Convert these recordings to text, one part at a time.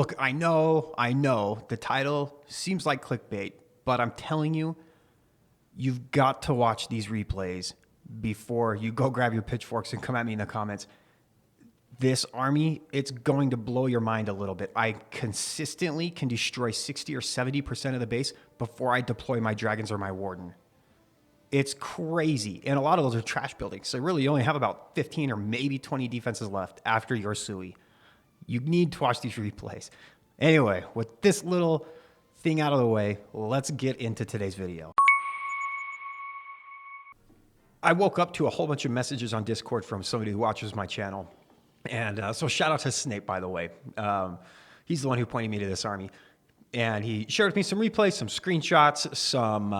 look, I know, the title seems like clickbait, but I'm telling you, you've got to watch these replays before you go grab your pitchforks and come at me in the comments. This army, it's going to blow your mind a little bit. I consistently can destroy 60 or 70% of the base before I deploy my dragons or my warden. It's crazy. And a lot of those are trash buildings. So really you only have about 15 or maybe 20 defenses left after your Sui. You need to watch these replays. Anyway, with this little thing out of the way, let's get into today's video. I woke up to a whole bunch of messages on Discord from somebody who watches my channel. And so shout out to Snape, by the way. He's the one who pointed me to this army. And he shared with me some replays, some screenshots, some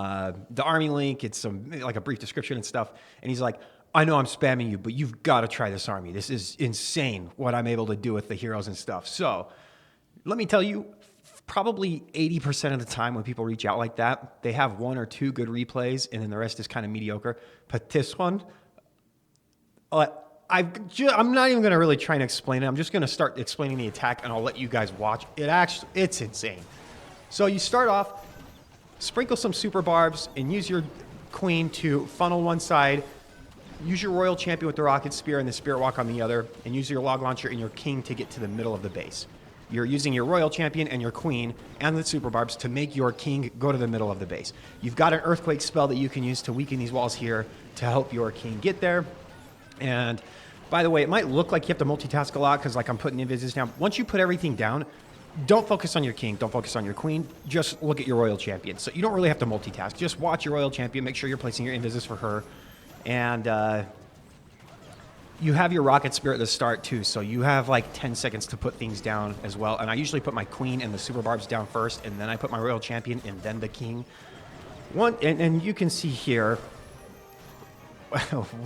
the army link. It's some like a brief description and stuff. And he's like, I know I'm spamming you, but you've got to try this army. This is insane what I'm able to do with the heroes and stuff. So let me tell you, probably 80% of the time when people reach out like that, they have one or two good replays, and then the rest is kind of mediocre. But this one, I'm not even going to really try and explain it. I'm just going to start explaining the attack, and I'll let you guys watch. It's insane. So you start off, sprinkle some super barbs, and use your queen to funnel one side. Use your royal champion with the rocket spear and the spirit walk on the other, and use your log launcher and your king to get to the middle of the base. You're using your royal champion and your queen and the super barbs to make your king go to the middle of the base. You've got an earthquake spell that you can use to weaken these walls here to help your king get there. And by the way, it might look like you have to multitask a lot because like I'm putting invises down. Once you put everything down, don't focus on your king, don't focus on your queen, just look at your royal champion. So you don't really have to multitask. Just watch your royal champion, make sure you're placing your invises for her. And you have your rocket spirit at the start too, so you have like 10 seconds to put things down as well. And I usually put my queen and the super barbs down first, and then I put my royal champion and then the king. And you can see here,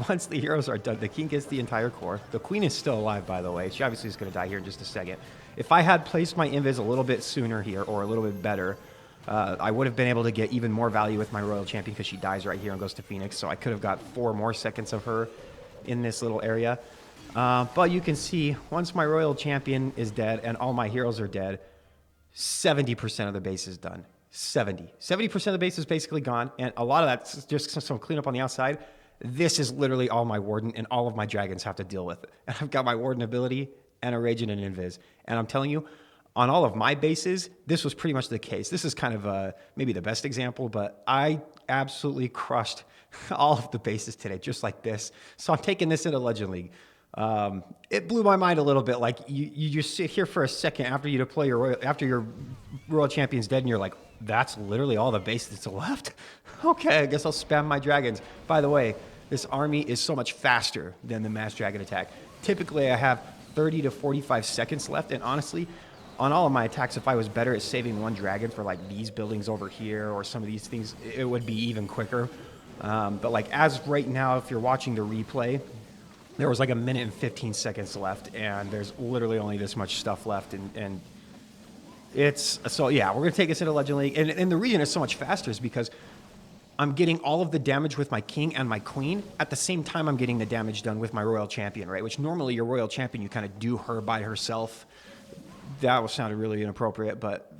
once the heroes are done, the king gets the entire core. The queen is still alive, by the way. She obviously is going to die here in just a second. If I had placed my invis a little bit sooner here, or a little bit better, I would have been able to get even more value with my royal champion because she dies right here and goes to Phoenix. So I could have got 4 more seconds of her in this little area. But you can see, once my royal champion is dead and all my heroes are dead, 70% of the base is done. 70% of the base is basically gone, and a lot of that's just some cleanup on the outside. This is literally all my warden and all of my dragons have to deal with. And I've got my warden ability and a rage and an invis. And I'm telling you, on all of my bases, this was pretty much the case. This is kind of maybe the best example, but I absolutely crushed all of the bases today, just like this. So I'm taking this into Legend League. It blew my mind a little bit. Like you just sit here for a second after you deploy after your royal champion's dead, and you're like, that's literally all the base that's left. Okay, I guess I'll spam my dragons. By the way, this army is so much faster than the mass dragon attack. Typically, I have 30 to 45 seconds left, and honestly, on all of my attacks, if I was better at saving one dragon for like these buildings over here or some of these things, it would be even quicker. But like as right now, if you're watching the replay, there was like 1 minute and 15 seconds left, and there's literally only this much stuff left. And it's, so yeah, we're going to take this into Legend League. And the reason it's so much faster is because I'm getting all of the damage with my king and my queen. At the same time, I'm getting the damage done with my royal champion, right? Which normally your royal champion, you kind of do her by herself. That sounded really inappropriate, but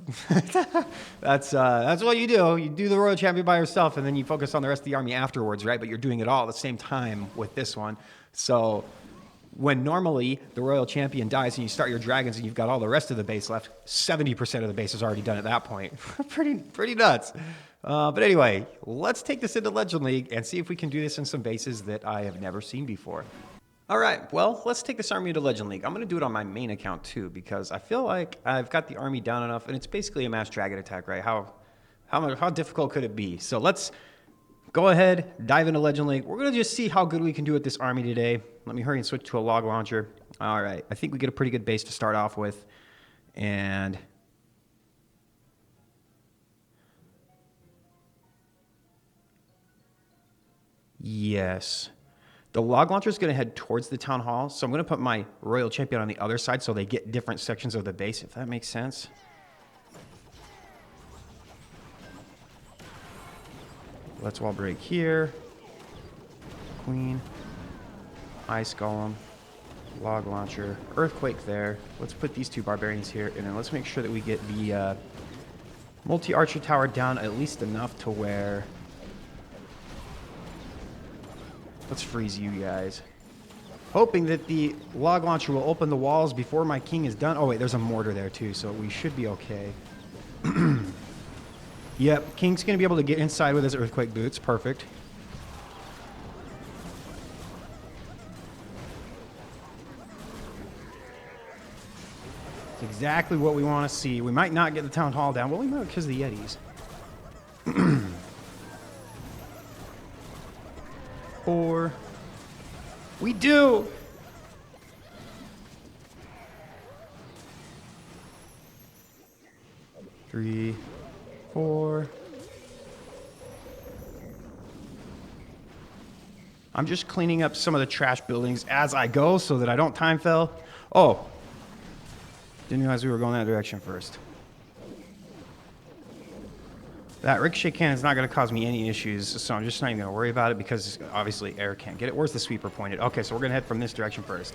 that's what you do. You do the royal champion by yourself, and then you focus on the rest of the army afterwards, right? But you're doing it all at the same time with this one. So when normally the royal champion dies and you start your dragons and you've got all the rest of the base left, 70% of the base is already done at that point. pretty nuts. But anyway, let's take this into Legend League and see if we can do this in some bases that I have never seen before. All right, well, let's take this army to Legend League. I'm going to do it on my main account too, because I feel like I've got the army down enough, and it's basically a mass dragon attack, right? How difficult could it be? So let's go ahead, dive into Legend League. We're going to just see how good we can do with this army today. Let me hurry and switch to a log launcher. All right, I think we get a pretty good base to start off with. And yes. The log launcher is going to head towards the town hall, so I'm going to put my royal champion on the other side so they get different sections of the base, if that makes sense. Let's wall break here. Queen. Ice golem. log launcher, earthquake there. Let's put these two barbarians here, and then let's make sure that we get the multi-archer tower down at least enough to where... Let's freeze you guys. Hoping that the log launcher will open the walls before my king is done. Oh wait, there's a mortar there too, so we should be okay. Yep, king's gonna be able to get inside with his earthquake boots. Perfect. It's exactly what we want to see. We might not get the town hall down. Well, we might because of the Yetis. 4. We do! 3, 4. I'm just cleaning up some of the trash buildings as I go so that I don't time fail. Oh. Didn't realize we were going that direction first. That ricochet cannon is not going to cause me any issues, so I'm just not even going to worry about it because obviously air can't get it. Where's the sweeper pointed? Okay, so we're going to head from this direction first.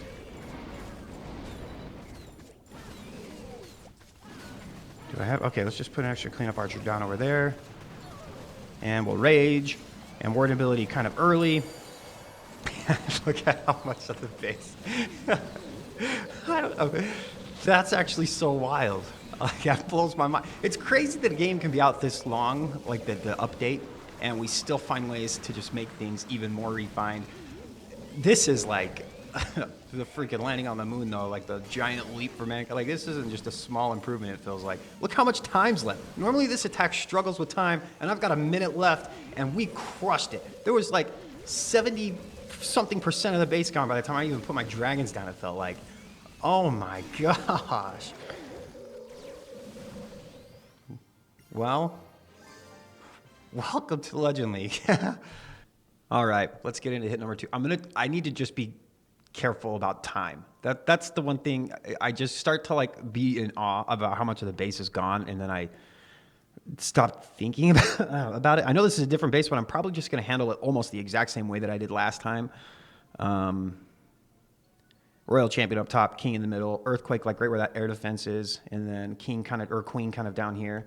Do I have... Okay, let's just put an extra cleanup archer down over there. And we'll rage. And ward ability kind of early. Look at how much of the base. I don't know. That's actually so wild. That blows my mind. It's crazy that a game can be out this long, like the update, and we still find ways to just make things even more refined. This is like the freaking landing on the moon, though, like the giant leap for mankind. Like, this isn't just a small improvement, it feels like. Look how much time's left. Normally this attack struggles with time, and I've got a minute left, and we crushed it. There was like 70-something% of the base gone by the time I even put my dragons down, it felt like. Oh my gosh. Well, welcome to Legend League. All right, let's get into hit number 2. I need to just be careful about time. That's the one thing. I just start to like be in awe about how much of the base is gone, and then I stop thinking about it. I know this is a different base, but I'm probably just going to handle it almost the exact same way that I did last time. Royal Champion up top, King in the middle, Earthquake like right where that air defense is, and then King kind of, or Queen kind of down here.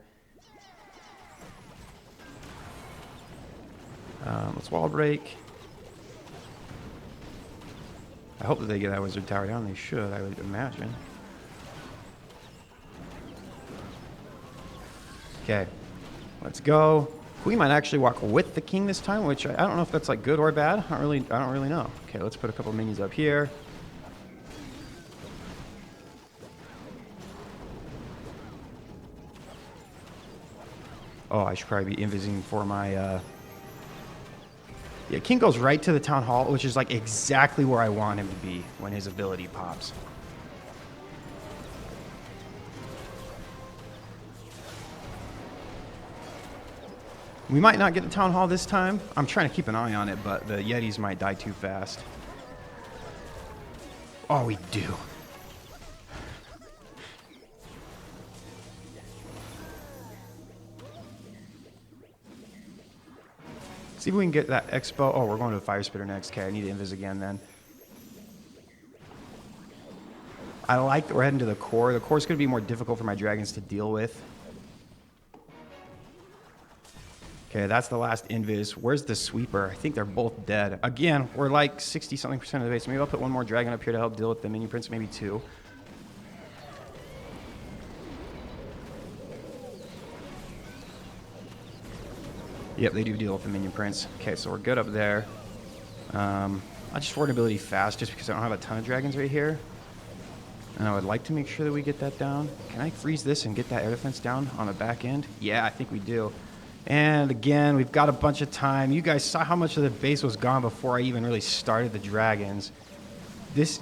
Let's wall break. I hope that they get that wizard tower down. They should, I would imagine. Okay, let's go. Queen might actually walk with the king this time, which I don't know if that's like good or bad. I don't really know. Okay, let's put a couple minions up here. Oh, I should probably be invising for my... Yeah, King goes right to the town hall, which is like exactly where I want him to be when his ability pops. We might not get the town hall this time. I'm trying to keep an eye on it, but the Yetis might die too fast. Oh, we do. See if we can get that expo. Oh, we're going to the fire spitter next. Okay, I need to invis again then. I like that we're heading to the core. The core is going to be more difficult for my dragons to deal with. Okay, that's the last invis. Where's the sweeper? I think they're both dead. Again, we're like 60-something% of the base. Maybe I'll put one more dragon up here to help deal with the minion prince, maybe 2. Yep, they do deal with the minion prince. Okay, so we're good up there. I just ward ability fast just because I don't have a ton of dragons right here. And I would like to make sure that we get that down. Can I freeze this and get that air defense down on the back end? Yeah, I think we do. And again, we've got a bunch of time. You guys saw how much of the base was gone before I even really started the dragons. This...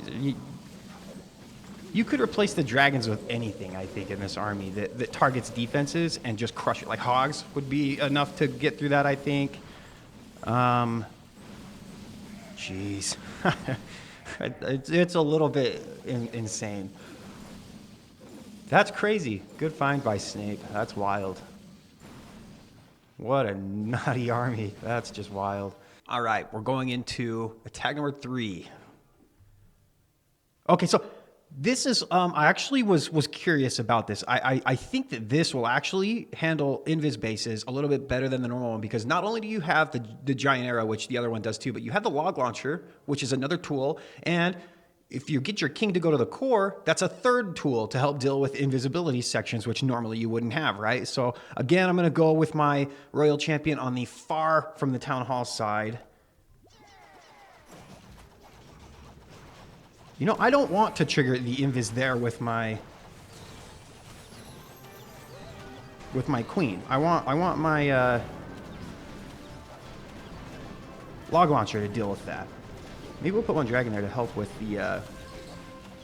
You could replace the dragons with anything, I think, in this army that targets defenses and just crush it. Like hogs would be enough to get through that, I think. Jeez. It's a little bit insane. That's crazy. Good find by Snape. That's wild. What a nutty army. That's just wild. All right, we're going into attack number 3. Okay, so this is I actually was curious about this. I think that this will actually handle invis bases a little bit better than the normal one, because not only do you have the giant arrow, which the other one does too, but you have the log launcher, which is another tool, and if you get your king to go to the core, that's a third tool to help deal with invisibility sections, which normally you wouldn't have, right? So again, I'm going to go with my royal champion on the far from the town hall side. You know, I don't want to trigger the invis there with my queen. I want my log launcher to deal with that. Maybe we'll put one dragon there to help with the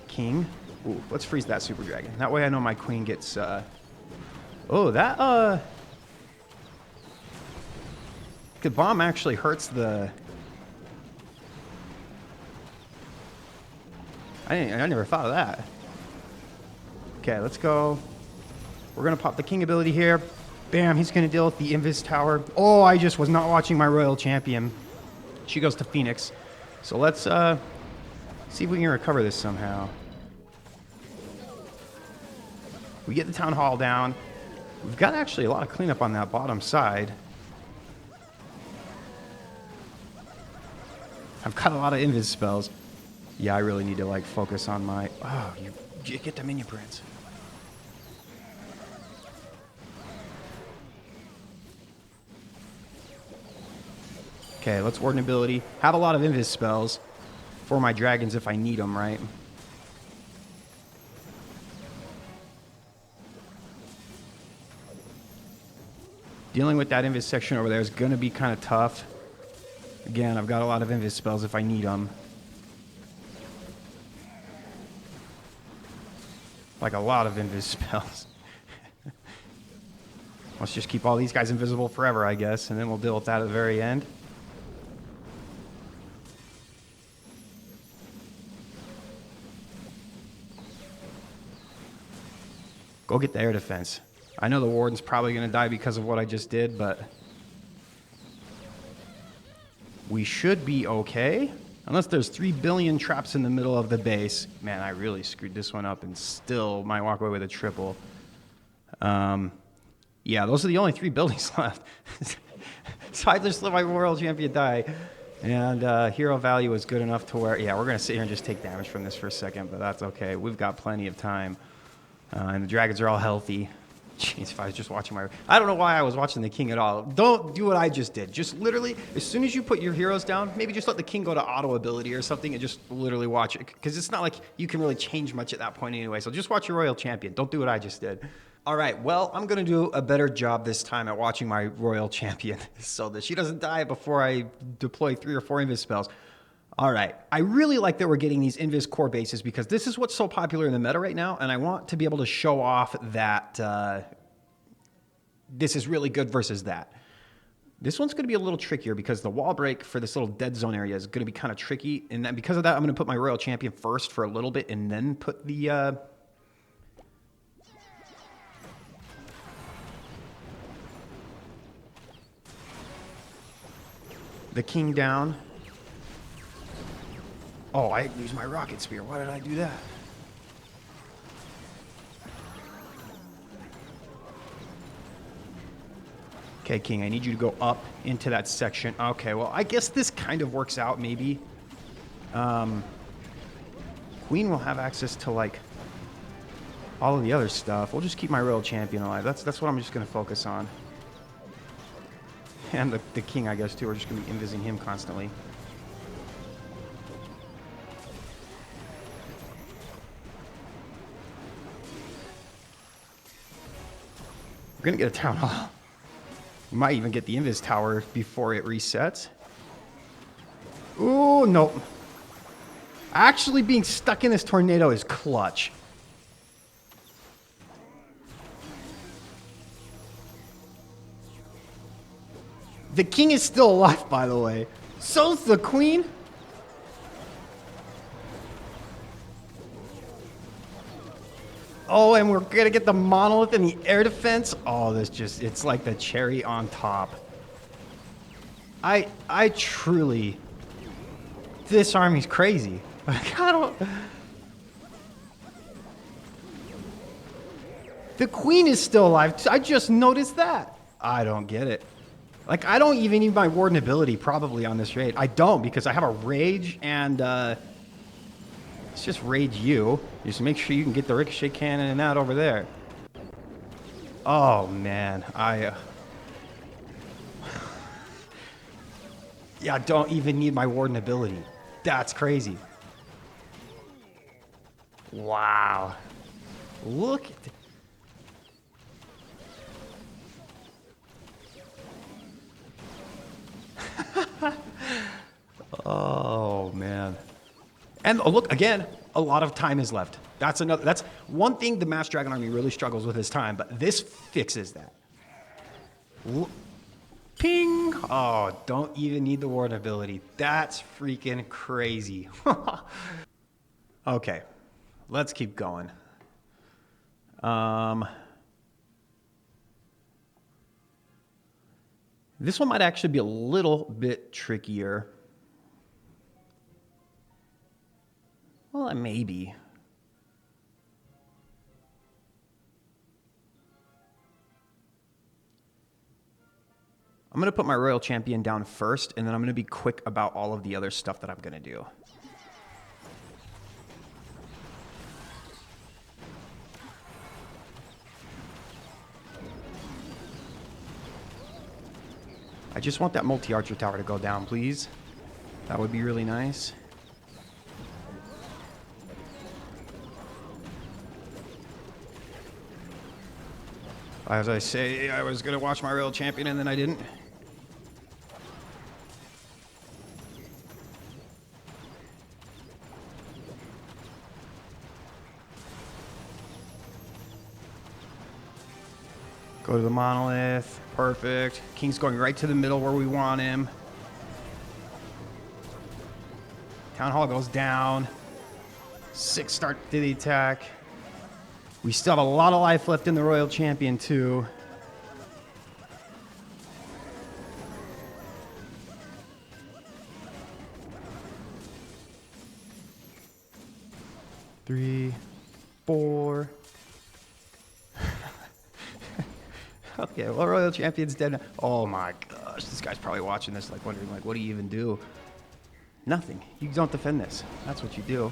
king. Ooh, let's freeze that super dragon. That way I know my queen gets... Oh, that... The bomb actually hurts the... I never thought of that. Okay, let's go. We're going to pop the king ability here. Bam, he's going to deal with the invis tower. Oh, I just was not watching my royal champion. She goes to Phoenix. So let's see if we can recover this somehow. We get the town hall down. We've got actually a lot of cleanup on that bottom side. I've got a lot of invis spells. Yeah, I really need to like focus on my... Oh, you get the minion prints. Okay, let's Warden ability. Have a lot of invis spells for my dragons if I need them, right? Dealing with that invis section over there is going to be kind of tough. Again, I've got a lot of invis spells if I need them. Like a lot of invis spells. Let's just keep all these guys invisible forever, I guess, and then we'll deal with that at the very end. Go get the air defense. I know the warden's probably going to die because of what I just did, but we should be okay. Unless there's 3 billion traps in the middle of the base. Man, I really screwed this one up and still might walk away with a triple. Yeah, those are the only 3 buildings left. So I just let my royal champion die. And hero value is good enough to where, yeah, we're going to sit here and just take damage from this for a second, but that's okay. We've got plenty of time. And the dragons are all healthy. Jeez, if I was just watching my... I don't know why I was watching the king at all. Don't do what I just did. Just literally, as soon as you put your heroes down, maybe just let the king go to auto ability or something and just literally watch it. Because it's not like you can really change much at that point anyway. So just watch your royal champion. Don't do what I just did. All right, well, I'm going to do a better job this time at watching my royal champion so that she doesn't die before I deploy 3 or 4 invis spells. All right, I really like that we're getting these invis core bases because this is what's so popular in the meta right now, and I want to be able to show off that this is really good versus that. This one's going to be a little trickier because the wall break for this little dead zone area is going to be kind of tricky, and then because of that, I'm going to put my royal champion first for a little bit and then put the... the king down. Oh, I used my rocket spear. Why did I do that? Okay, king, I need you to go up into that section. Okay, well, I guess this kind of works out, maybe. Queen will have access to, like, all of the other stuff. We'll just keep my royal champion alive. That's what I'm just going to focus on. And the king, I guess, too. We're just going to be invising him constantly. We're going to get a town hall. We might even get the invis tower before it resets. Ooh, nope. Actually being stuck in this tornado is clutch. The king is still alive, by the way. So's the queen. Oh, and we're going to get the monolith and the air defense. Oh, this just, it's like the cherry on top. I truly, this army's crazy. Like, The queen is still alive. I just noticed that. I don't get it. Like, I don't even need my warden ability probably on this raid. I don't, because I have a rage and let's just rage you. Just make sure you can get the ricochet cannon and that over there. Oh man, yeah, I don't even need my warden ability. That's crazy. Wow. Look at it. Oh man. And oh, look, again, a lot of time is left. That's one thing the Masked Dragon Army really struggles with is time, but this fixes that. Ping! Oh, don't even need the warden ability. That's freaking crazy. Okay, let's keep going. This one might actually be a little bit trickier. Well, maybe. I'm going to put my Royal Champion down first, and then I'm going to be quick about all of the other stuff that I'm going to do. I just want that multi-archer tower to go down, please. That would be really nice. As I say, I was going to watch my Royal Champion, and then I didn't. Go to the monolith. Perfect. King's going right to the middle where we want him. Town Hall goes down. 6 start to the attack. We still have a lot of life left in the Royal Champion, too. Three, 4. Okay, well, Royal Champion's dead. Oh my gosh, this guy's probably watching this, like wondering, like, what do you even do? Nothing. You don't defend this. That's what you do.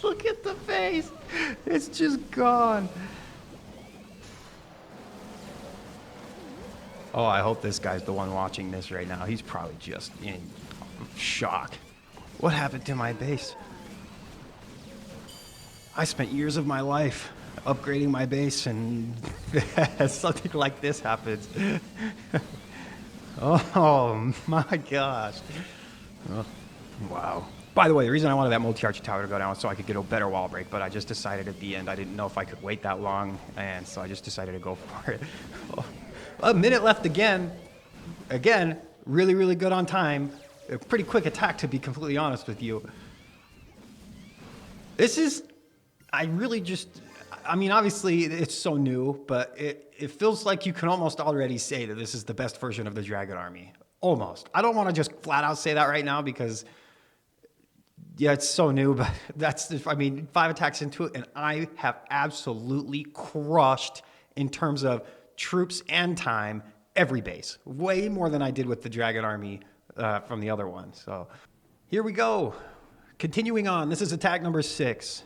Look at the face. It's just gone. Oh, I hope this guy's the one watching this right now. He's probably just in shock. What happened to my base? I spent years of my life upgrading my base, and something like this happens. Oh my gosh. Oh, wow. By the way, the reason I wanted that multi-archer tower to go down was so I could get a better wall break, but I just decided at the end I didn't know if I could wait that long, and so I just decided to go for it. Oh, a minute left again. Again, really, really good on time. A pretty quick attack, to be completely honest with you. This is... I really just, I mean, obviously it's so new, but it feels like you can almost already say that this is the best version of the Dragon Army. Almost. I don't want to just flat out say that right now because, yeah, it's so new, but that's, I mean, 5 attacks into it, and I have absolutely crushed in terms of troops and time every base. Way more than I did with the Dragon Army from the other one. So here we go. Continuing on, this is attack number 6.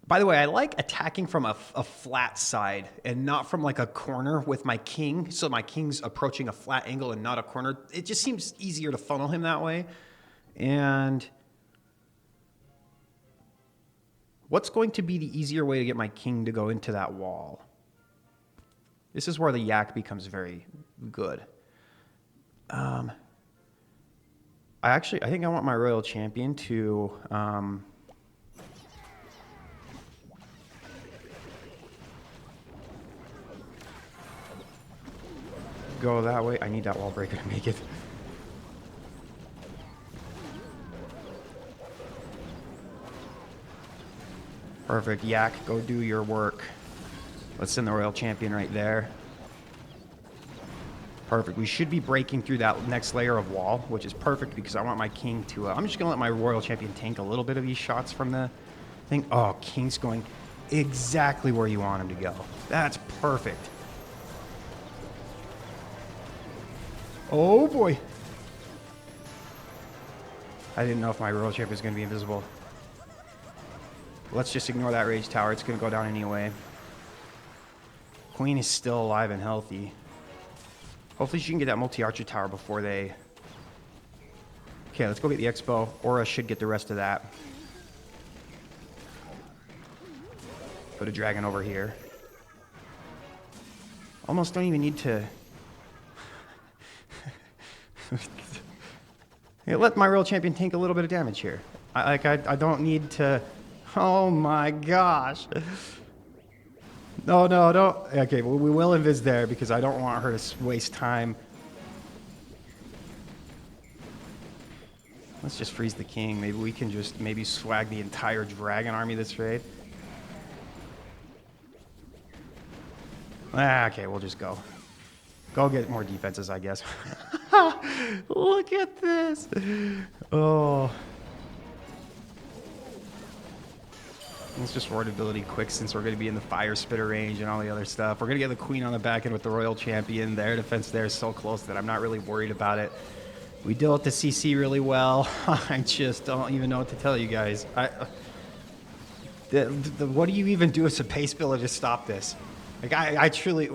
By the way, I like attacking from a flat side and not from like a corner with my king. So my king's approaching a flat angle and not a corner. It just seems easier to funnel him that way. And what's going to be the easier way to get my king to go into that wall? This is where the yak becomes very good. I think I want my Royal Champion to... go that way. I need that wall breaker to make it. Perfect. Yak, go do your work. Let's send the Royal Champion right there. Perfect. We should be breaking through that next layer of wall, which is perfect because I want my king to... I'm just going to let my royal champion tank a little bit of these shots from the thing. Oh, king's going exactly where you want him to go. That's perfect. Oh, boy. I didn't know if my royal champion was going to be invisible. Let's just ignore that rage tower. It's going to go down anyway. Queen is still alive and healthy. Hopefully she can get that multi-archer tower before they... Okay, let's go get the expo. Aura should get the rest of that. Put a dragon over here. Almost don't even need to... Hey, let my royal champion tank a little bit of damage here. I don't need to... Oh my gosh. No, no, don't. Okay, well, we will invis there because I don't want her to waste time. Let's just freeze the king. Maybe we can just swag the entire dragon army this raid. Okay, we'll just go. Go get more defenses, I guess. Look at this. Oh. Let's just ward ability quick since we're going to be in the fire spitter range and all the other stuff. We're going to get the queen on the back end with the royal champion. Their defense there is so close that I'm not really worried about it. We deal with the CC really well. I just don't even know what to tell you guys. What do you even do as a base builder to stop this? Like, I truly...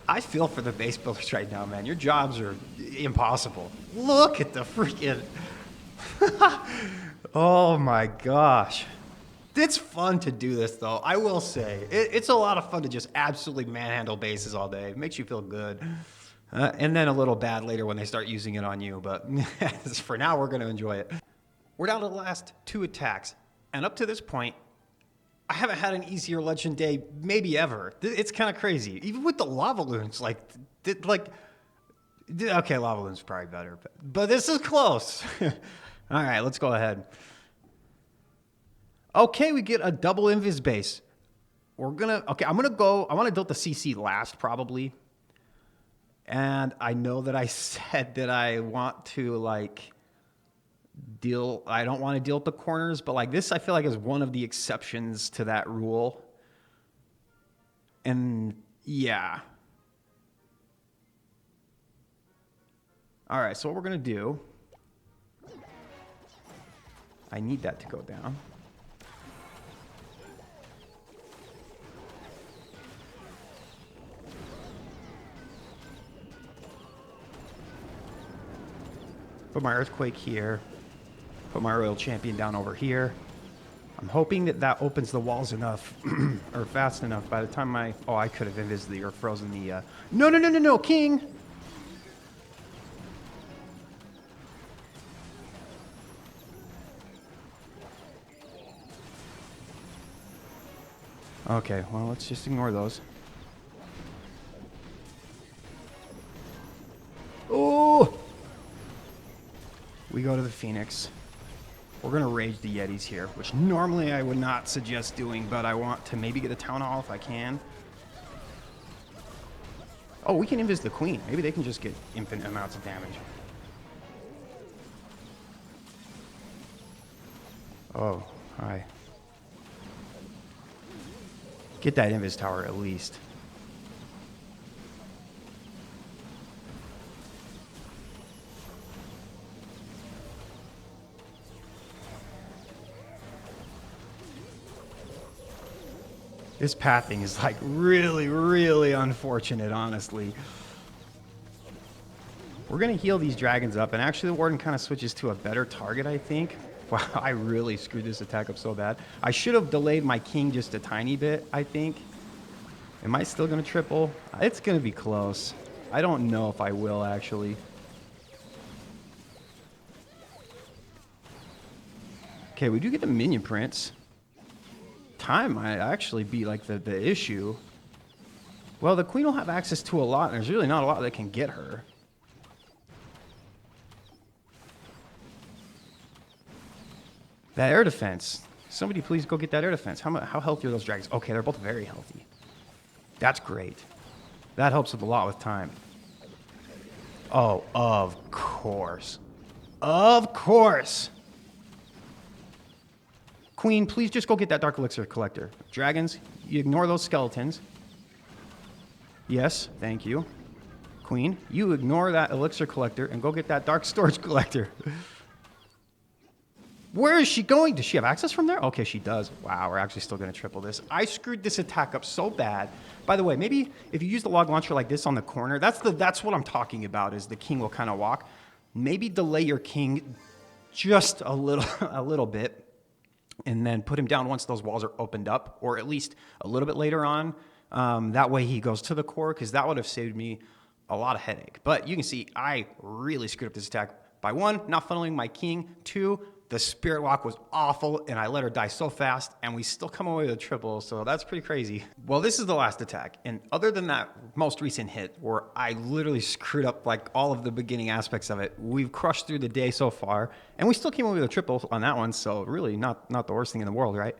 I feel for the base builders right now, man. Your jobs are impossible. Look at the freaking... Oh my gosh. It's fun to do this, though. I will say. It's a lot of fun to just absolutely manhandle bases all day. It makes you feel good. And then a little bad later when they start using it on you. But for now, we're going to enjoy it. We're down to the last 2 attacks. And up to this point, I haven't had an easier legend day maybe ever. It's kind of crazy. Even with the lava loons. Okay, lava loons probably better. But this is close. All right, let's go ahead. Okay, we get a double invis base. We're gonna... Okay, I'm gonna go... I want to build the CC last, probably. And I know that I said that I want to, like... I don't want to deal with the corners, but like this I feel like is one of the exceptions to that rule. And yeah. All right, so what we're going to do... I need that to go down. Put my earthquake here. Put my royal champion down over here. I'm hoping that that opens the walls enough, or fast enough by the time my... Oh, I could have invisibly or frozen the... No, no, no, no, no, king! Okay, well, let's just ignore those. Oh! We go to the Phoenix. We're going to rage the Yetis here, which normally I would not suggest doing, but I want to maybe get a Town Hall if I can. Oh, we can invis the Queen. Maybe they can just get infinite amounts of damage. Oh, hi. Get that invis tower at least. This pathing is like really, really unfortunate, honestly. We're going to heal these dragons up, and actually the Warden kind of switches to a better target, I think. Wow, I really screwed this attack up so bad. I should have delayed my king just a tiny bit, I think. Am I still going to triple? It's going to be close. I don't know if I will, actually. Okay, we do get the minion prince. Time might actually be like the issue. Well, the queen will have access to a lot, and there's really not a lot that can get her. That air defense. Somebody please go get that air defense. How healthy are those dragons? Okay, they're both very healthy. That's great. That helps with a lot with time. Oh, of course. Of course. Queen, please just go get that Dark Elixir Collector. Dragons, you ignore those skeletons. Yes, thank you. Queen, you ignore that Elixir Collector and go get that Dark Storage Collector. Where is she going? Does she have access from there? Okay, she does. Wow, we're actually still going to triple this. I screwed this attack up so bad. By the way, maybe if you use the log launcher like this on the corner, that's what I'm talking about, is the king will kind of walk. Maybe delay your king just a little bit, and then put him down once those walls are opened up, or at least a little bit later on. That way he goes to the core, because that would have saved me a lot of headache. But you can see I really screwed up this attack by 1, not funneling my king, 2, the Spirit Walk was awful, and I let her die so fast, and we still come away with a triple, so that's pretty crazy. Well, this is the last attack, and other than that most recent hit, where I literally screwed up like all of the beginning aspects of it, we've crushed through the day so far, and we still came away with a triple on that one, so really not the worst thing in the world, right?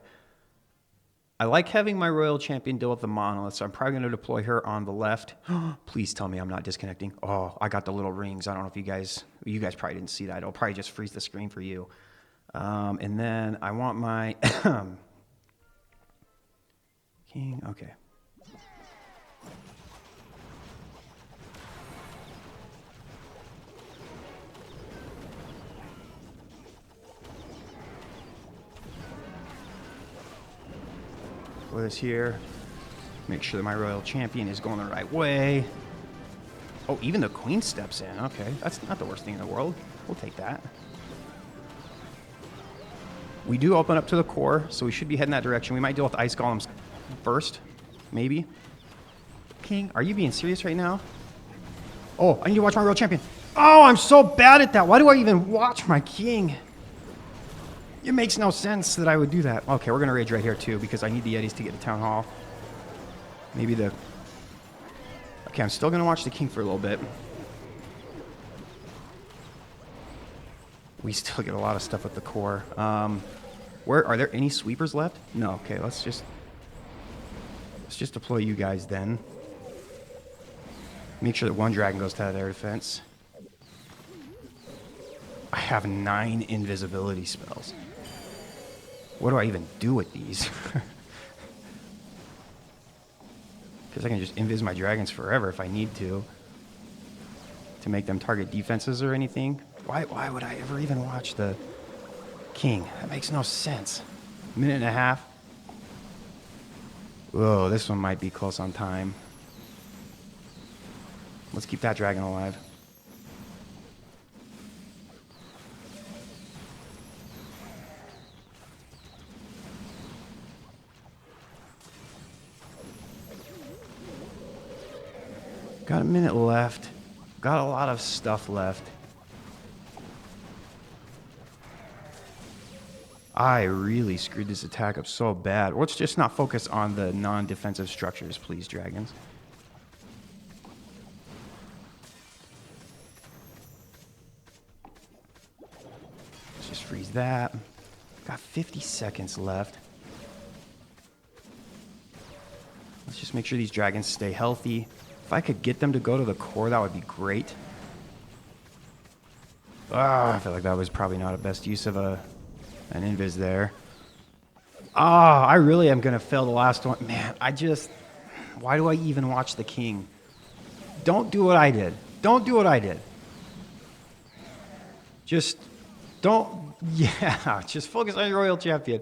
I like having my Royal Champion deal with the monolith, so I'm probably going to deploy her on the left. Please tell me I'm not disconnecting. Oh, I got the little rings. I don't know if you guys probably didn't see that. It'll probably just freeze the screen for you. And then I want my king. Okay. Put this here. Make sure that my Royal Champion is going the right way. Oh, even the queen steps in. Okay, that's not the worst thing in the world. We'll take that. We do open up to the core, so we should be heading that direction. We might deal with ice golems first, maybe. King, are you being serious right now? Oh, I need to watch my Royal Champion. Oh, I'm so bad at that. Why do I even watch my king? It makes no sense that I would do that. Okay, we're going to rage right here, too, because I need the Yetis to get to Town Hall. Maybe the... Okay, I'm still going to watch the king for a little bit. We still get a lot of stuff with the core. Where are there any sweepers left? No. Okay, let's just deploy you guys then. Make sure that one dragon goes to their defense. I have 9 invisibility spells. What do I even do with these? Because I can just invis my dragons forever if I need to make them target defenses or anything. Why would I ever even watch the king? That makes no sense. Minute and a half. Whoa, this one might be close on time. Let's keep that dragon alive. Got a minute left. Got a lot of stuff left. I really screwed this attack up so bad. Let's just not focus on the non-defensive structures, please, dragons. Let's just freeze that. Got 50 seconds left. Let's just make sure these dragons stay healthy. If I could get them to go to the core, that would be great. I feel like that was probably not a best use of an invis there. I really am going to fail the last one. Man, why do I even watch the king? Don't do what I did. Don't do what I did. Just just focus on your Royal Champion.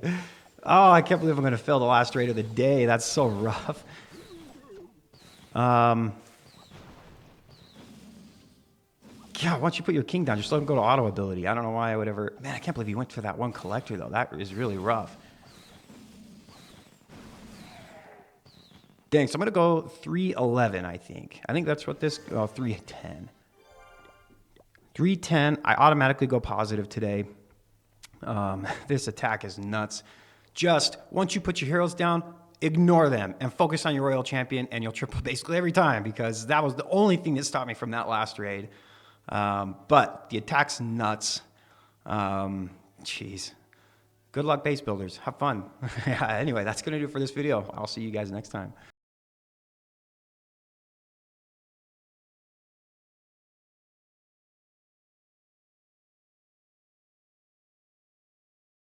Oh, I can't believe I'm going to fail the last raid of the day. That's so rough. Yeah, why don't you put your king down? Just let him go to auto ability. I don't know why I would ever... Man, I can't believe he went for that one collector, though. That is really rough. Dang, so I'm going to go 311, I think. I think that's what this... Oh, 310. 310. I automatically go positive today. This attack is nuts. Just, once you put your heroes down, ignore them and focus on your Royal Champion, and you'll triple basically every time, because that was the only thing that stopped me from that last raid. But the attack's nuts. Jeez. Good luck, base builders. Have fun. Yeah, anyway, that's going to do it for this video. I'll see you guys next time.